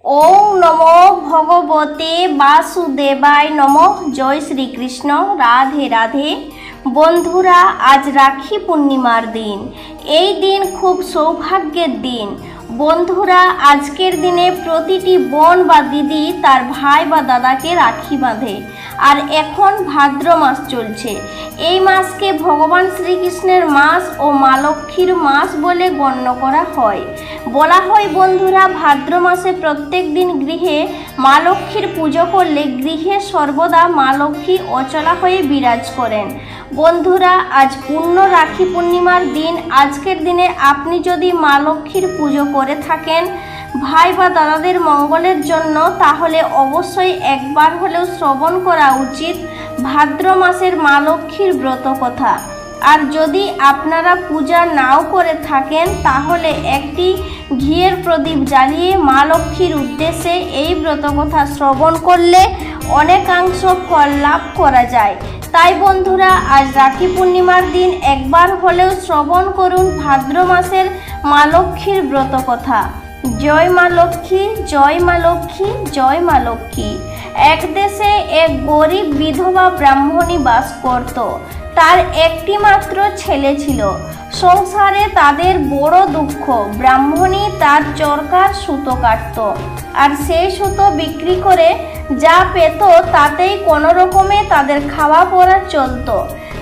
ওং নমো ভগবতে বাসুদেবায় নমঃ। জয় শ্রীকৃষ্ণ। রাধে রাধে। বন্ধুরা, আজ রাখি পূর্ণিমার দিন। এই দিন খুব সৌভাগ্যের দিন। বন্ধুরা, আজকের দিনে প্রতিটি বোন বা দিদি তার ভাই বা দাদাকে রাখি বাঁধে। আর এখন ভাদ্র মাস চলছে। এই মাসকে ভগবান শ্রীকৃষ্ণের মাস ও মা লক্ষ্মীর মাস বলে গণ্য করা হয়। বলা হয় বন্ধুরা, ভাদ্র মাসে প্রত্যেক দিন গৃহে মা লক্ষ্মীর পুজো করলে গৃহে সর্বদা মা লক্ষ্মী অচলা হয়ে বিরাজ করেন। বন্ধুরা, আজ পূর্ণ রাখি পূর্ণিমার দিন। আজকের দিনে আপনি যদি মা লক্ষ্মীর পুজো করে থাকেন ভাই বা দাদাদের মঙ্গলের জন্য, তাহলে অবশ্যই একবার হলেও শ্রবণ করা উচিত ভাদ্র মাসের মা লক্ষ্মীর ব্রত কথা। আর যদি আপনারা পূজা নাও করে থাকেন, তাহলে একটি ঘিয়ের প্রদীপ জ্বালিয়ে মা লক্ষ্মীর উদ্দেশ্যে এই ব্রত কথা শ্রবণ করলে অনেকাংশ ফল লাভ করা যায়। তাই বন্ধুরা, আজ রাখি পূর্ণিমার দিন একবার হলেও শ্রবণ করুন ভাদ্র মাসের মা লক্ষ্মীর ব্রত কথা। জয় মা লক্ষ্মী, জয় মা লক্ষ্মী, জয় মা লক্ষ্মী। এক দেশে এক গরিব বিধবা ব্রাহ্মণী বাস করত। তার একটি মাত্র ছেলে ছিল। সংসারে তাদের বড় দুঃখ। ব্রাহ্মণী তার চরকার সুতো কাটত, আর সেই সুতো বিক্রি করে যা পেত তাতেই কোনো রকমে তাদের খাওয়া পড়া চলত।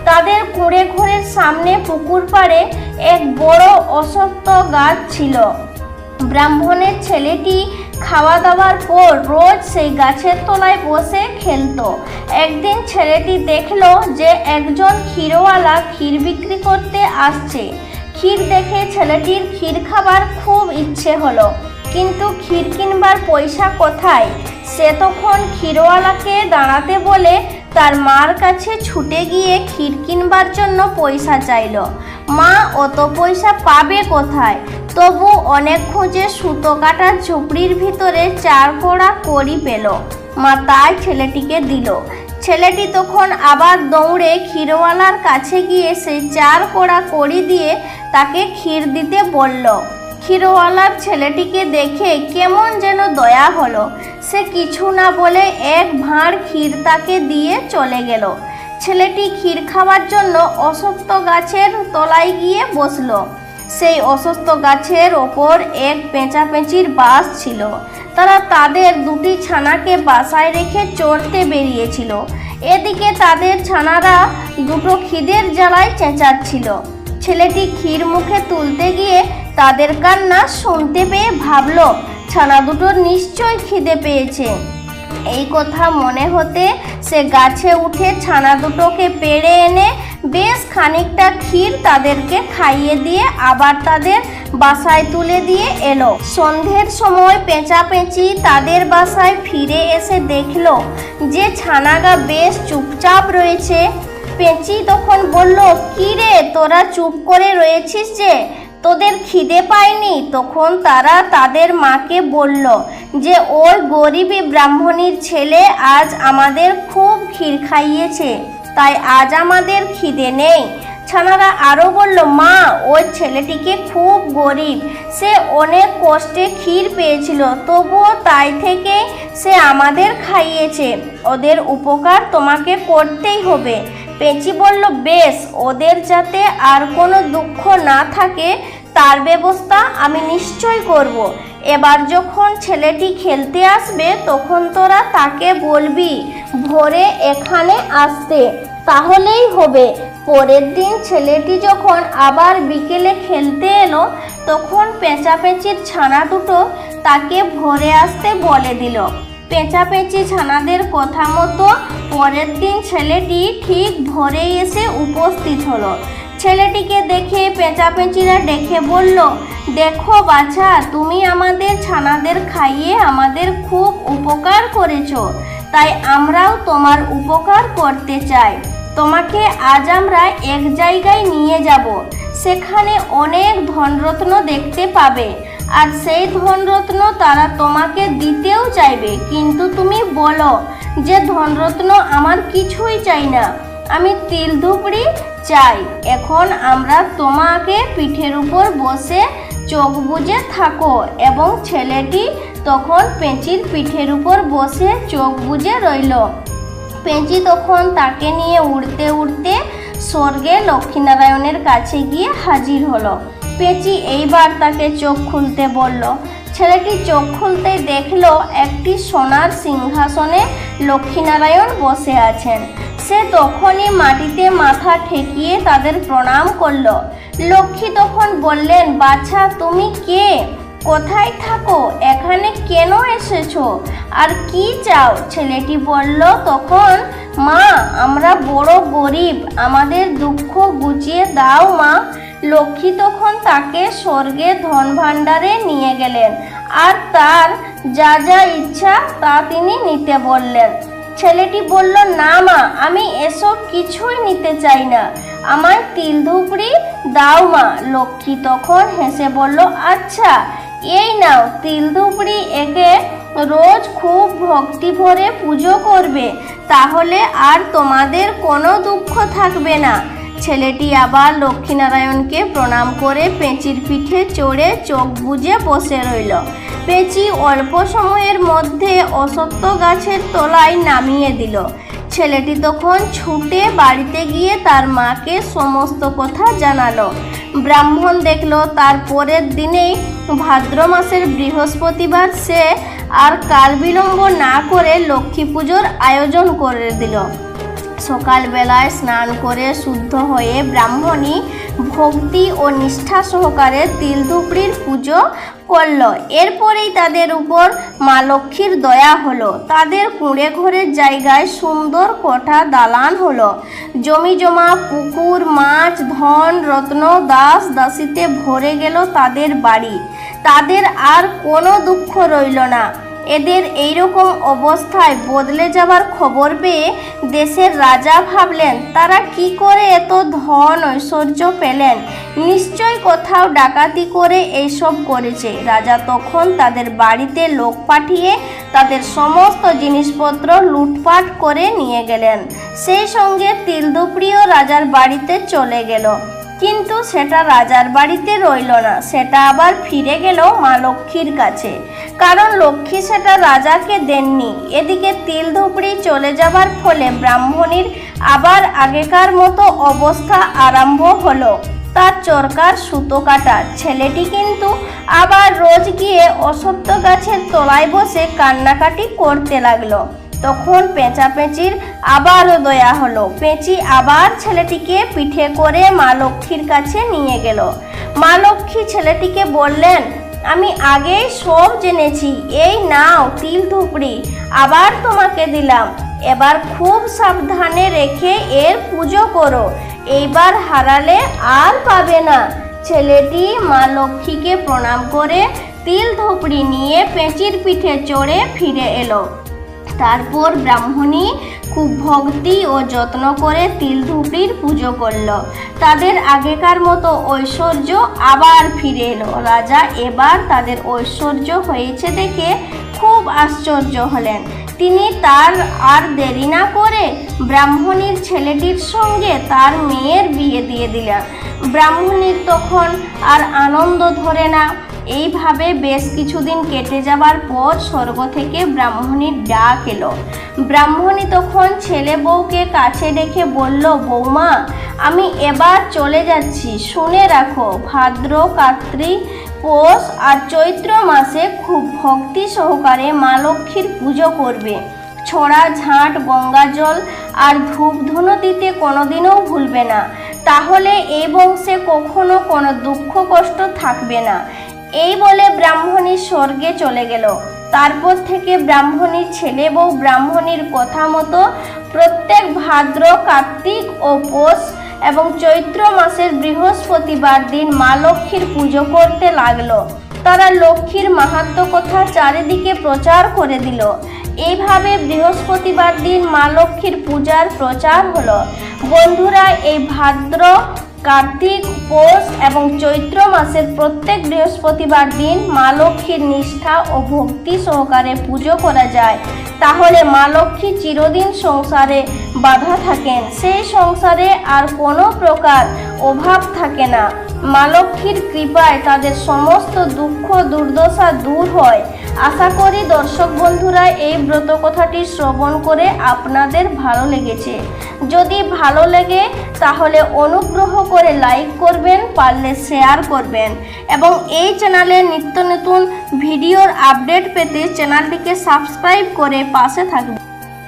তাদের কুঁড়ে ঘরের সামনে পুকুর পাড়ে এক বড় অশ্বত্থ গাছ ছিল। ব্রাহ্মণের ছেলেটি খাওয়া দাওয়ার পর রোজ সেই গাছের তলায় বসে খেলতো। একদিন ছেলেটি দেখলো যে একজন ক্ষীরওয়ালা ক্ষীর বিক্রি করতে আসছে। ক্ষীর দেখে ছেলেটির ক্ষীর খাবার খুব ইচ্ছে হলো, কিন্তু ক্ষীর কিনবার পয়সা কোথায়? সে তখন ক্ষীরওয়ালাকে দাঁড়াতে বলে তার মার কাছে ছুটে গিয়ে ক্ষীর কিনবার জন্য পয়সা চাইল। মা অত পয়সা পাবে কোথায়? তবু অনেক খোঁজে সুতো কাটার ঝুপড়ির ভিতরে 4 কোড়া কড়ি পেল। মা তাই ছেলেটিকে দিল। ছেলেটি তখন আবার দৌড়ে ক্ষীরওয়ালার কাছে গিয়ে সেই 4 কোড়া কড়ি দিয়ে তাকে ক্ষীর দিতে বলল। ক্ষীরওয়ালার ছেলেটিকে দেখে কেমন যেন দয়া হলো। সে কিছু না বলে এক ভাঁড় ক্ষীর তাকে দিয়ে চলে গেল। ছেলেটি ক্ষীর খাওয়ার জন্য অশ্বত্থ গাছের তলায় গিয়ে বসল। সেই অশ্বত্থ গাছের ওপর এক পেঁচাপেঁচির বাস ছিল। তারা তাদের 2টি ছানাকে বাসায় রেখে চড়তে বেরিয়েছিল। এদিকে তাদের ছানারা দুটো খিদের জ্বালায় চেঁচাচ্ছিল। ছেলেটি ক্ষীর মুখে তুলতে গিয়ে তাদের কান্না শুনতে পেয়ে ভাবল, ছানা দুটোর নিশ্চয় খিদে পেয়েছে। এই কথা মনে হতে সে গাছে উঠে ছানা দুটোকে পেড়ে এনে বেশ খানিকটা ক্ষীর তাদেরকে খাইয়ে দিয়ে আবার তাদের বাসায় তুলে দিয়ে এলো। সন্ধ্যের সময় পেঁচাপেঁচি তাদের বাসায় ফিরে এসে দেখলো যে ছানাগা বেশ চুপচাপ রয়েছে। পেঁচি তখন বলল, কি রে, তোরা চুপ করে রয়েছিস যে, তোদের খিদে পায়নি? তখন তারা তাদের মাকে বলল যে ওই গরিবী ব্রাহ্মণীর ছেলে আজ আমাদের খুব ক্ষীর খাইয়েছে, তাই আজ আমাদের খিদে নেই। ছানারা আরও বলল, মা, ওই ছেলেটিকে খুব গরিব, সে অনেক কষ্টে ক্ষীর পেয়েছিল, তবুও তাই থেকে সে আমাদের খাইয়েছে, ওদের উপকার তোমাকে করতেই হবে। পেঁচি বলল, বেশ, ওদের যাতে আর কোনো দুঃখ না থাকে তার ব্যবস্থা আমি নিশ্চয় করব। এবার যখন ছেলেটি খেলতে আসবে তখন তোরা তাকে বলবি ভোরে এখানে আসতে, তাহলেই হবে। পরের দিন ছেলেটি যখন আবার বিকেলে খেলতে এলো, তখন পেঁচাপেঁচির ছানা দুটো তাকে ভোরে আসতে বলে দিল। পেঁচাপেঁচি ছানাদের কথা মতো পরের দিন ছেলেটি ঠিক ভোরে এসে উপস্থিত হলো। ছেলেটিকে দেখে পেঁচাপেঁচিরা ডেকে বলল, দেখো বাছা, তুমি আমাদের ছানাদের খাইয়ে আমাদের খুব উপকার করেছো, তাই আমরাও তোমার উপকার করতে চাই। তোমাকে আজ আমরা এক জায়গায় নিয়ে যাব, সেখানে অনেক ধনরত্ন দেখতে পাবে, আর সেই ধনরত্ন তারা তোমাকে দিতেও চাইবে, কিন্তু তুমি বলো যে ধনরত্ন আমার কিছুই চাই না, আমি তিল ধুপড়ি চাই। এখন আমরা তোমাকে পিঠের উপর বসে চোখ বুজে থাকো এবং ছেলেটি তখন পেঁচির পিঠের উপর বসে চোখ বুজে রইল। পেঁচি তখন তাকে নিয়ে উড়তে উড়তে স্বর্গে লক্ষ্মীনারায়ণের কাছে গিয়ে হাজির হলো। পেঁচি এইবার তাকে চোখ খুলতে বলল। ছেলেটি চোখ খুলতেই দেখল একটি সোনার সিংহাসনে লক্ষ্মীনারায়ণ বসে আছেন। সে তখনই মাটিতে মাথা ঠেকিয়ে তাদের প্রণাম করল। লক্ষ্মী তখন বললেন, বাছা তুমি কে, কোথায় থাকো, এখানে কেন এসেছো, আর কি চাও? ছেলেটি বলল তখন, মা আমরা বড় গরিব, আমাদের দুঃখ ঘুচিয়ে দাও মা। লক্ষ্মী তখন তাকে স্বর্গে ধন ভাণ্ডারে নিয়ে গেলেন আর তার যা যা ইচ্ছা তা তিনি নিতে বললেন। ছেলেটি বলল, না মা আমি এসব কিছুই নিতে চাই না, আমায় তিল ধুপড়ি দাও মা। লক্ষ্মী তখন হেসে বলল, আচ্ছা এই নাও তিল ধুপড়ি, একে রোজ খুব ভক্তি ভরে পুজো করবে, তাহলে আর তোমাদের কোনো দুঃখ থাকবে না। ছেলেটি আবার লক্ষ্মীনারায়ণকে প্রণাম করে পেঁচির পিঠে চড়ে চোখ বুজে বসে রইল। পেঁচি অল্প সময়ের মধ্যে অশ্বত্থ গাছের তলায় নামিয়ে দিল। ছেলেটি তখন ছুটে বাড়িতে গিয়ে তার মাকে সমস্ত কথা জানালো। ব্রাহ্মণ দেখল তার পরের দিনেই ভাদ্র মাসের বৃহস্পতিবার সে আর কাল বিলম্ব না করে লক্ষ্মী পুজোর আয়োজন করে দিল। সকালবেলায় স্নান করে শুদ্ধ হয়ে ব্রাহ্মণী ভক্তি ও নিষ্ঠা সহকারে তিল ধুপড়ির পুজো করল। এরপরেই তাদের উপর মা লক্ষ্মীর দয়া হলো। তাদের কুঁড়ে ঘরের জায়গায় সুন্দর কোঠা দালান হলো। জমি জমা পুকুর, মাছ, ধন রত্ন, দাস দাসীতে ভরে গেল তাদের বাড়ি। তাদের আর কোনো দুঃখ রইল না। এদের এইরকম অবস্থায় বদলে যাবার খবর পেয়ে দেশের রাজা ভাবলেন, তারা কি করে এত ধন ঐশ্বর্য পেলেন? নিশ্চয় কোথাও ডাকাতি করে এইসব করেছে। রাজা তখন তাদের বাড়িতে লোক পাঠিয়ে তাদের সমস্ত জিনিসপত্র লুটপাট করে নিয়ে গেলেন। সেই সঙ্গে তিল ধুপড়িও রাজার বাড়িতে চলে গেল। কিন্তু সেটা রাজার বাড়িতে রইল না, সেটা আবার ফিরে গেল মা লক্ষ্মীর কাছে, কারণ লক্ষ্মী সেটা রাজাকে দেননি। এদিকে তিল ধুপড়ি চলে যাবার ফলে ব্রাহ্মণীর আবার আগেকার মতো অবস্থা আরম্ভ হলো, তার চরকার সুতো কাটার। ছেলেটি কিন্তু আবার রোজ গিয়ে অশ্বত্থ গাছের তলায় বসে কান্নাকাটি করতে লাগলো। তখন পেঁচির আবারও দয়া হলো। পেঁচি আবার ছেলেটিকে পিঠে করে মা লক্ষ্মীর কাছে নিয়ে গেল। মা লক্ষ্মী ছেলেটিকে বললেন, আমি আগেই সব জেনেছি, এই নাও তিল ধুপড়ি, আবার তোমাকে দিলাম, এবার খুব সাবধানে রেখে এর পুজো করো, এইবার হারালে আর পাবে না। ছেলেটি মা লক্ষ্মীকে প্রণাম করে তিল ধুপড়ি নিয়ে পেঁচির পিঠে চড়ে ফিরে এলো। তারপর ব্রাহ্মণী খুব ভক্তি ও যত্ন করে তিল ধুপড়ির পুজো করল। তাদের আগেকার মতো ঐশ্বর্য আবার ফিরে এলো। রাজা এবার তাদের ঐশ্বর্য হয়েছে দেখে খুব আশ্চর্য হলেন। তিনি তার আর দেরি না করে ব্রাহ্মণীর ছেলেটির সঙ্গে তার মেয়ের বিয়ে দিয়ে দিলেন। ব্রাহ্মণীর তখন আর আনন্দ ধরে না। এইভাবে বেশ কিছুদিন কেটে যাবার পর স্বর্গ থেকে ব্রাহ্মণীর ডাক এলো। ব্রাহ্মণী তখন ছেলে বউকে কাছে ডেকে বলল, বৌমা আমি এবার চলে যাচ্ছি, শুনে রাখো ভাদ্র, কার্তিক, পৌষ আর চৈত্র মাসে খুব ভক্তি সহকারে মা লক্ষ্মীর পুজো করবে। ছড়া, ঝাঁট, গঙ্গা জল আর ধূপ ধুনো দিতে কোনোদিনও ভুলবে না, তাহলে এই বংশে কখনো কোনো দুঃখ কষ্ট থাকবে না। এই বলে ব্রাহ্মণী স্বর্গে চলে গেল। তারপর থেকে ব্রাহ্মণীর ছেলে বউ ব্রাহ্মণীর কথা মতো প্রত্যেক ভাদ্র, কার্তিক ও পৌষ এবং চৈত্র মাসের বৃহস্পতিবার দিন মা লক্ষ্মীর পুজো করতে লাগলো। তারা লক্ষ্মীর মাহাত্ম্য কথা চারিদিকে প্রচার করে দিল। এইভাবে বৃহস্পতিবার দিন মা লক্ষ্মীর পূজার প্রচার হলো। বন্ধুরা, এই ভাদ্র, কার্তিক, পৌষ এবং চৈত্র মাসের প্রত্যেক বৃহস্পতিবার দিন মা লক্ষ্মীর নিষ্ঠা ও ভক্তি সহকারে পুজো করা যায়, তাহলে মা লক্ষ্মী চিরদিন সংসারে বাধা থাকেন, সেই সংসারে আর কোনো প্রকার অভাব থাকে না। মা লক্ষ্মীর কৃপায় তাদের সমস্ত দুঃখ দুর্দশা দূর হয় আশা করি দর্শক বন্ধুরা এই ব্রত কথাটি শ্রবণ করে আপনাদের ভালো লেগেছে। যদি ভালো লাগে তাহলে অনুগ্রহ করে লাইক করবেন, পারলে শেয়ার করবেন এবং এই চ্যানেলে নিত্য নতুন ভিডিওর আপডেট পেতে চ্যানেলটিকে সাবস্ক্রাইব করে পাশে থাকবেন।